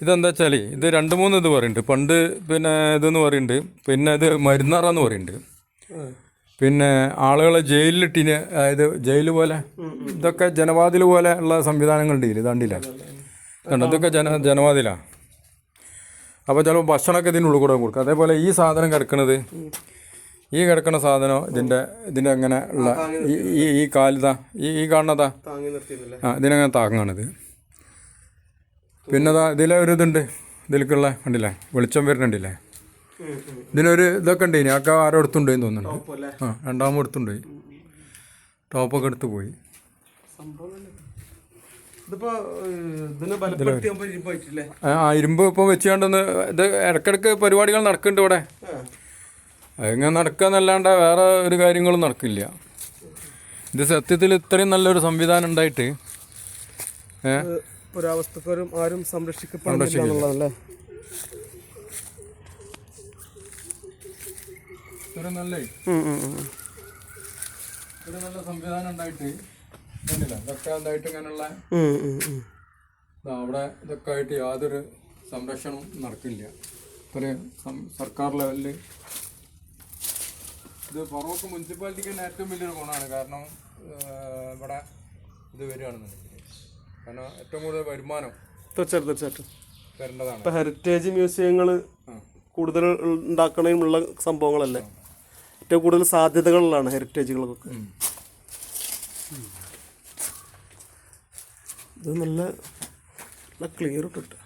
ഇതെന്താ വെച്ചാൽ ഇത് 2-3 ഇത് പറയുന്നുണ്ട്. പണ്ട് പിന്നെ ഇതെന്ന് പറയുന്നുണ്ട്, പിന്നെ ഇത് മരുന്നറാന്ന് പറയുന്നുണ്ട്, പിന്നെ ആളുകളെ ജയിലിലിട്ടിന്, അതായത് ജയിൽ പോലെ ഇതൊക്കെ ജനവാതിൽ പോലെ ഉള്ള സംവിധാനങ്ങളുണ്ട്. ഇത് കണ്ടില്ല, ഇതൊക്കെ ജനവാതിലാണ്. അപ്പോൾ ചിലപ്പോൾ ഭക്ഷണമൊക്കെ ഇതിനുള്ളിൽ കൂടെ കൊടുക്കുക. അതേപോലെ ഈ സാധനം കിടക്കുന്നത്, ഈ കിടക്കുന്ന സാധനം ഇതിൻ്റെ അങ്ങനെ ഉള്ള ഈ കാലിതാ ഈ കാണുന്നതാ, ഇതിനങ്ങനെ താങ്ങാണിത്. പിന്നെ ഇതിലെ ഒരു ഇതുണ്ട്, ഇതിലേക്കുള്ള കണ്ടില്ലേ, വെളിച്ചം വരുന്നുണ്ടില്ലേ. ഇതിനൊരു ഇതൊക്കെ ഉണ്ട്. ഇനി ആക്കെ ആരോ എടുത്തുണ്ടോയി തോന്നുന്നുണ്ട്. രണ്ടാമത് എടുത്തുണ്ടോയി, ടോപ്പൊക്കെ എടുത്ത് പോയി. ഇരുമ്പ് ഇപ്പം വെച്ചുകൊണ്ടൊന്ന് ഇത് ഇടയ്ക്കിടയ്ക്ക് പരിപാടികൾ നടക്കുന്നുണ്ട് ഇവിടെ. അതിങ്ങനെ നടക്കുക എന്നല്ലാണ്ട് വേറെ ഒരു കാര്യങ്ങളും നടക്കില്ല. ഇത് സത്യത്തിൽ ഇത്രയും നല്ലൊരു സംവിധാനം ഉണ്ടായിട്ട് പുരാവസ്തുക്കാരും ആരും സംരക്ഷിക്കപ്പെടുന്നില്ല. ഒരു നല്ല സംവിധാനം ഉണ്ടായിട്ട് ഇതൊക്കെ എന്തായിട്ട് ഇങ്ങനെയുള്ള അവിടെ ഇതൊക്കെ ആയിട്ട് യാതൊരു സംരക്ഷണവും നടക്കില്ല. ഇത്രയും സർക്കാർ ലെവലിൽ ഇത് ഫറോക്ക് മുനിസിപ്പാലിറ്റിക്ക് തന്നെ ഏറ്റവും വലിയൊരു ഗുണമാണ്. കാരണം ഇവിടെ ഇത് വരികയാണെന്നുണ്ടെങ്കിൽ, കാരണം ഏറ്റവും കൂടുതൽ വരുമാനം തീർച്ചയായിട്ടും വരേണ്ടതാണ്. ഇപ്പം ഹെറിറ്റേജ് മ്യൂസിയങ്ങൾ കൂടുതൽ ഉണ്ടാക്കണമുള്ള സംഭവങ്ങളല്ലേ, ഏറ്റവും കൂടുതൽ സാധ്യതകളിലാണ് ഹെറിറ്റേജുകൾക്കൊക്കെ. ഇത് നല്ല ക്ലിയർ ഇട്ടിട്ട്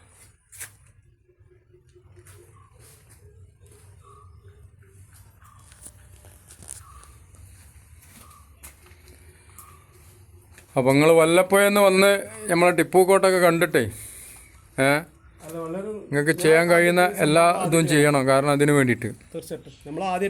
അപ്പം നിങ്ങൾ വല്ലപ്പോഴെന്ന് വന്ന് നമ്മളെ ടിപ്പു കോട്ടൊക്കെ കണ്ടിട്ടേ നിങ്ങൾക്ക് ചെയ്യാൻ കഴിയുന്ന എല്ലാ ഇതും ചെയ്യണം. കാരണം അതിന് വേണ്ടിയിട്ട് തീർച്ചയായിട്ടും നമ്മൾ ആദ്യമായിട്ട്